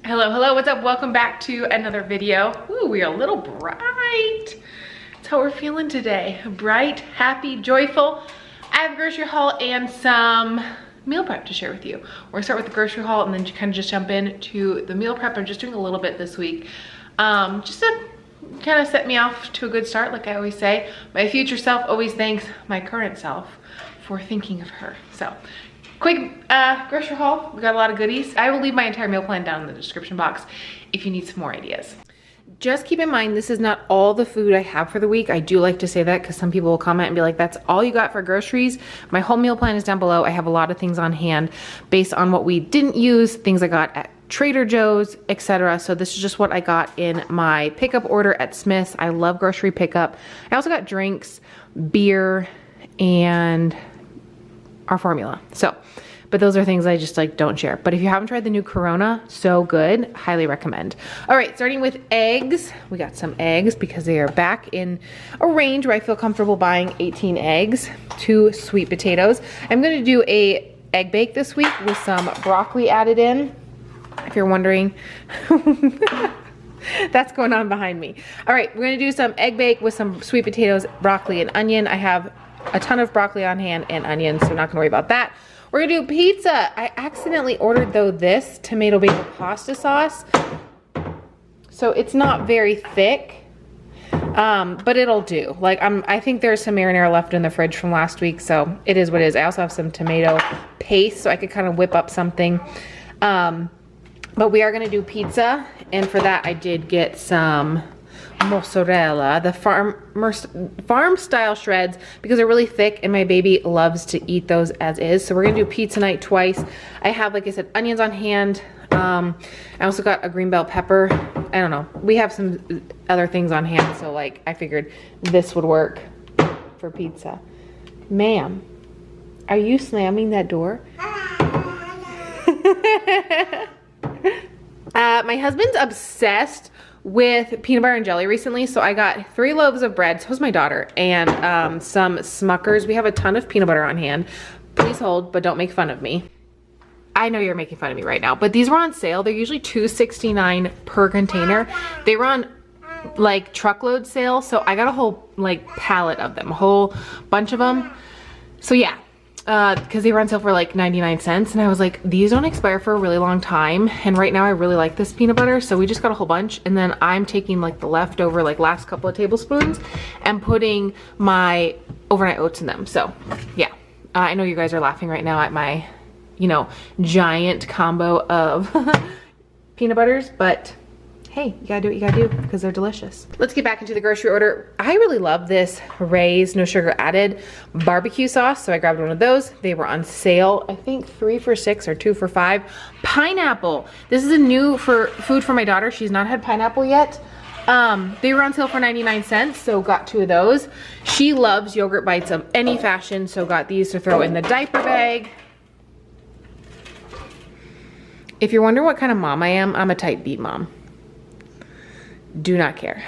Hello, hello, what's up? Welcome back to another video. Ooh, we are a little bright. That's how we're feeling today. Bright, happy, joyful. I have a grocery haul and some meal prep to share with you. We're gonna start with the grocery haul and then kind of just jump into the meal prep. I'm just doing a little bit this week. Just to kind of set me off to a good start, like I always say. My future self always thanks my current self for thinking of her. So, quick grocery haul. We got a lot of goodies. I will leave my entire meal plan down in the description box if you need some more ideas. Just keep in mind, this is not all the food I have for the week. I do like to say that because some people will comment and be like, that's all you got for groceries. My whole meal plan is down below. I have a lot of things on hand based on what we didn't use, things I got at Trader Joe's, etc. So this is just what I got in my pickup order at Smith's. I love grocery pickup. I also got drinks, beer, and our formula. So, but those are things I just like don't share. But if you haven't tried the new Corona, so good, highly recommend. All right, starting with eggs. We got some eggs because they are back in a range where I feel comfortable buying 18 eggs, 2 sweet potatoes. I'm gonna do a egg bake this week with some broccoli added in, if you're wondering. That's going on behind me. All right, we're gonna do some egg bake with some sweet potatoes, broccoli, and onion. I have a ton of broccoli on hand and onions, so I'm not gonna worry about that. We're gonna do pizza. I accidentally ordered though this tomato basil pasta sauce. So it's not very thick, but it'll do. Like I think there's some marinara left in the fridge from last week, so it is what it is. I also have some tomato paste, so I could kind of whip up something. But we are gonna do pizza, and for that I did get some mozzarella, the farm style shreds, because they're really thick and my baby loves to eat those as is. So we're gonna do pizza night twice. I have, like I said, onions on hand. I also got a green bell pepper. I don't know, we have some other things on hand, so like I figured this would work for pizza. Ma'am, are you slamming that door? My husband's obsessed with peanut butter and jelly recently, so I got 3 loaves of bread, so was my daughter, and some Smuckers. We have a ton of peanut butter on hand. Please hold, but don't make fun of me. I know you're making fun of me right now, but these were on sale. They're usually $2.69 per container. They were on like truckload sale, so I got a whole like pallet of them, a whole bunch of them. So yeah, because they were on sale for like 99 cents, and I was like, these don't expire for a really long time, and right now I really like this peanut butter, so we just got a whole bunch. And then I'm taking like the leftover like last couple of tablespoons and putting my overnight oats in them. So yeah, I know you guys are laughing right now at my, you know, giant combo of peanut butters, but hey, you gotta do what you gotta do because they're delicious. Let's get back into the grocery order. I really love this Ray's no sugar added barbecue sauce, so I grabbed one of those. They were on sale, I think 3 for $6 or 2 for $5. Pineapple. This is a new food for my daughter. She's not had pineapple yet. They were on sale for 99 cents, so got 2 of those. She loves yogurt bites of any fashion, so got these to throw in the diaper bag. If you're wondering what kind of mom I am, I'm a type B mom. Do not care.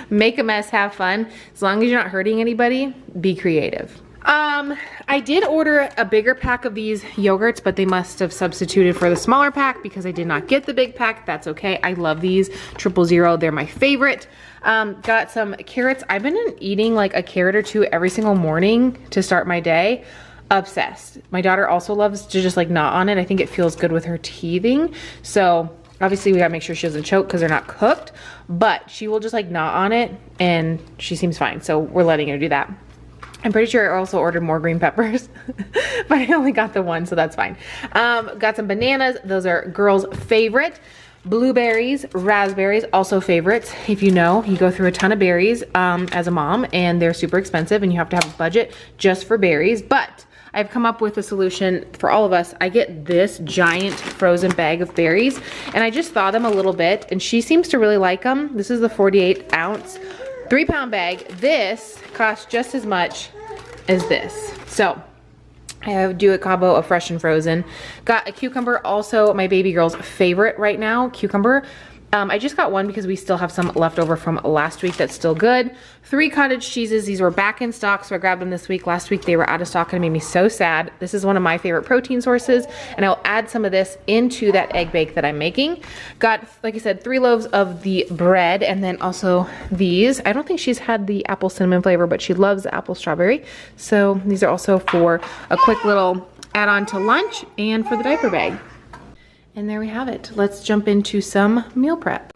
Make a mess, have fun. As long as you're not hurting anybody, be creative. I did order a bigger pack of these yogurts, but they must have substituted for the smaller pack because I did not get the big pack. That's okay. I love these 000. They're my favorite. Got some carrots. I've been eating like a carrot or 2 every single morning to start my day. Obsessed. My daughter also loves to just like gnaw on it. I think it feels good with her teething. So obviously we gotta make sure she doesn't choke because they're not cooked, but she will just like gnaw on it and she seems fine. So we're letting her do that. I'm pretty sure I also ordered more green peppers, but I only got the 1, so that's fine. Got some bananas. Those are girls' favorite. Blueberries, raspberries, also favorites. If you know, you go through a ton of berries as a mom, and they're super expensive and you have to have a budget just for berries, but I've come up with a solution for all of us. I get this giant frozen bag of berries and I just thaw them a little bit, and she seems to really like them. This is the 48 ounce, 3-pound bag. This costs just as much as this. So I do a combo of fresh and frozen. Got a cucumber, also my baby girl's favorite right now, cucumber. I just got one because we still have some left over from last week that's still good. 3 cottage cheeses. These were back in stock, so I grabbed them this week. Last week they were out of stock and it made me so sad. This is one of my favorite protein sources, and I'll add some of this into that egg bake that I'm making. Got, like I said, 3 loaves of the bread, and then also these. I don't think she's had the apple cinnamon flavor, but she loves the apple strawberry. So these are also for a quick little add-on to lunch and for the diaper bag. And there we have it. Let's jump into some meal prep.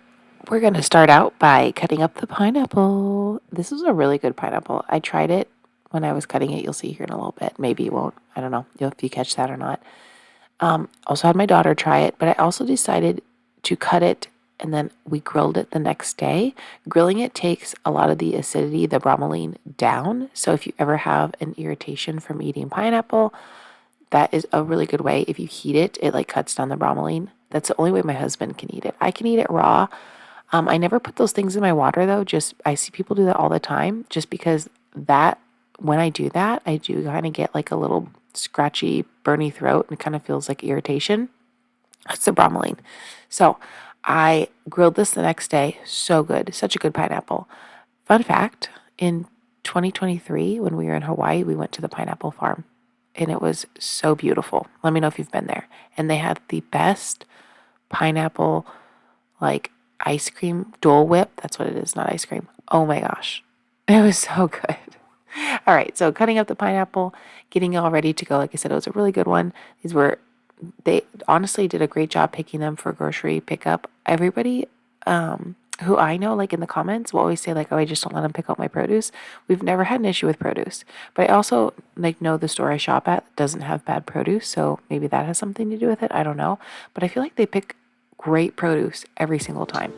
We're going to start out by cutting up the pineapple. This is a really good pineapple. I tried it when I was cutting it. You'll see here in a little bit. Maybe you won't. I don't know if you catch that or not. Also had my daughter try it, but I also decided to cut it and then we grilled it the next day. Grilling it takes a lot of the acidity, the bromelain, down. So if you ever have an irritation from eating pineapple, that is a really good way. If you heat it, it like cuts down the bromelain. That's the only way my husband can eat it. I can eat it raw. I never put those things in my water though. I see people do that all the time just because when I do that, I do kind of get like a little scratchy, burny throat and it kind of feels like irritation. That's the bromelain. So I grilled this the next day. So good. Such a good pineapple. Fun fact, in 2023, when we were in Hawaii, we went to the pineapple farm. And it was so beautiful. Let me know if you've been there. And they had the best pineapple, like ice cream, Dole Whip. That's what it is, not ice cream. Oh my gosh. It was so good. All right, so cutting up the pineapple, getting it all ready to go. Like I said, it was a really good one. They honestly did a great job picking them for grocery pickup. Everybody who I know, like in the comments, will always say like, oh, I just don't let them pick out my produce. We've never had an issue with produce. But I also like know the store I shop at doesn't have bad produce, so maybe that has something to do with it. I don't know. But I feel like they pick great produce every single time.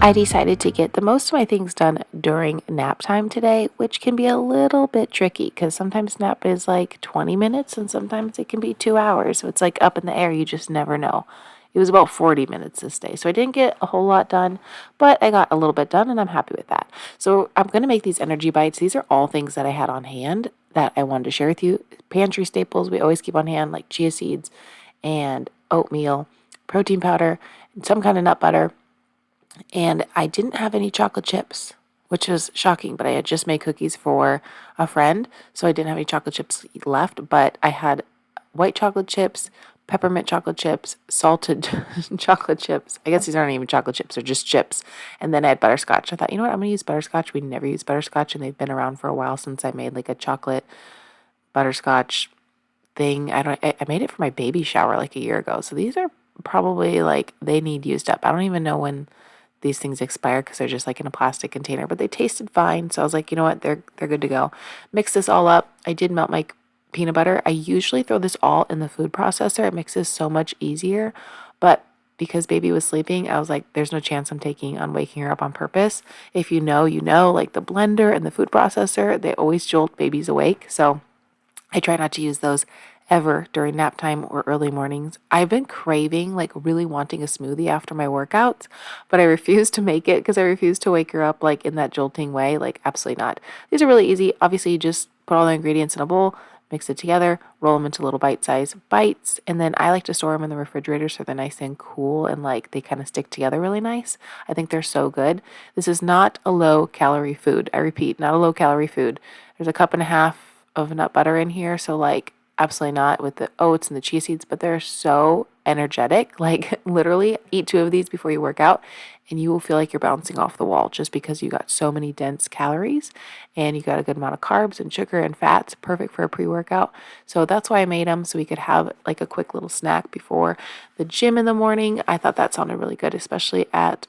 I decided to get the most of my things done during nap time today, which can be a little bit tricky because sometimes nap is like 20 minutes and sometimes it can be 2 hours. So it's like up in the air. You just never know. It was about 40 minutes this day. So I didn't get a whole lot done, but I got a little bit done and I'm happy with that. So I'm going to make these energy bites. These are all things that I had on hand that I wanted to share with you. Pantry staples we always keep on hand, like chia seeds and oatmeal, protein powder, and some kind of nut butter. And I didn't have any chocolate chips, which was shocking, but I had just made cookies for a friend, so I didn't have any chocolate chips left, but I had white chocolate chips, peppermint chocolate chips, salted chocolate chips. I guess these aren't even chocolate chips, they're just chips. And then I had butterscotch. I thought, you know what, I'm going to use butterscotch. We never use butterscotch, and they've been around for a while since I made like a chocolate butterscotch thing. I made it for my baby shower like a year ago, so these are probably like, they need used up. I don't even know when these things expire because they're just like in a plastic container, but they tasted fine. So I was like, you know what, they're good to go. Mix this all up. I did melt my peanut butter. I usually throw this all in the food processor. It makes this so much easier, but because baby was sleeping, I was like, there's no chance I'm taking on waking her up on purpose. If you know, like the blender and the food processor, they always jolt babies awake. So I try not to use those ever during nap time or early mornings. I've been craving, like really wanting a smoothie after my workouts, but I refuse to make it because I refuse to wake her up like in that jolting way. Like absolutely not. These are really easy. Obviously, you just put all the ingredients in a bowl, mix it together, roll them into little bite-sized bites, and then I like to store them in the refrigerator so they're nice and cool and like they kind of stick together really nice. I think they're so good. This is not a low-calorie food. I repeat, not a low-calorie food. There's a cup and a half of nut butter in here, so like absolutely not with the oats and the chia seeds, but they're so energetic. Like literally eat 2 of these before you work out and you will feel like you're bouncing off the wall just because you got so many dense calories and you got a good amount of carbs and sugar and fats, perfect for a pre-workout. So that's why I made them, so we could have like a quick little snack before the gym in the morning. I thought that sounded really good, especially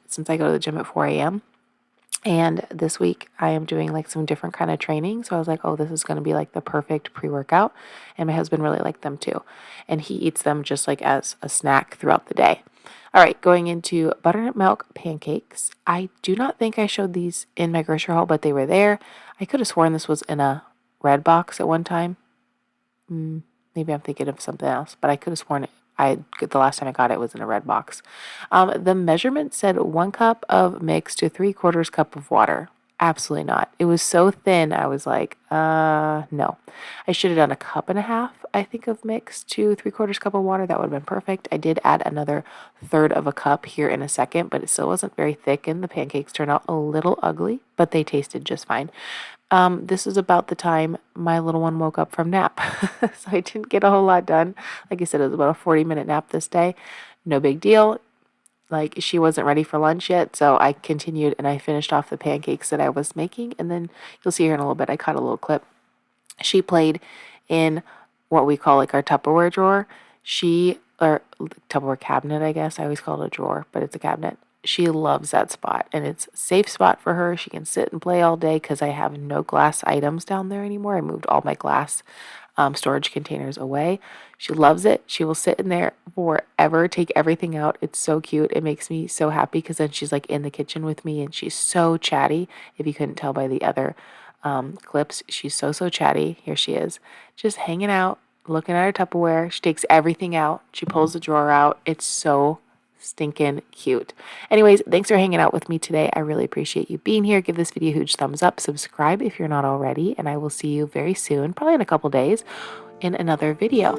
since I go to the gym at 4 a.m. And this week I am doing like some different kind of training. So I was like, oh, this is going to be like the perfect pre-workout. And my husband really liked them too. And he eats them just like as a snack throughout the day. All right, going into buttermilk pancakes. I do not think I showed these in my grocery haul, but they were there. I could have sworn this was in a red box at one time. Maybe I'm thinking of something else, but I could have sworn the last time I got it was in a red box. The measurement said 1 cup of mix to 3/4 cup of water. Absolutely not. It was so thin. I was like, no. I should have done 1.5 cups, I think, of mix to 3/4 cup of water. That would have been perfect. I did add another 1/3 of a cup here in a second, but it still wasn't very thick, and the pancakes turned out a little ugly, but they tasted just fine. This is about the time my little one woke up from nap. So I didn't get a whole lot done. Like I said, it was about a 40-minute nap this day. No big deal. Like, she wasn't ready for lunch yet, so I continued and I finished off the pancakes that I was making. And then you'll see here in a little bit, I caught a little clip. She played in what we call like our Tupperware drawer. Or Tupperware cabinet, I guess. I always call it a drawer, but it's a cabinet. She loves that spot, and it's a safe spot for her. She can sit and play all day because I have no glass items down there anymore. I moved all my glass storage containers away. She loves it. She will sit in there forever, take everything out. It's so cute. It makes me so happy because then she's like in the kitchen with me, and she's so chatty. If you couldn't tell by the other clips, she's so chatty. Here she is, just hanging out, looking at her Tupperware. She takes everything out. She pulls the drawer out. It's so stinking cute. Anyways, thanks for hanging out with me today. I really appreciate you being here. Give this video a huge thumbs up. Subscribe if you're not already. And I will see you very soon, probably in a couple days, in another video.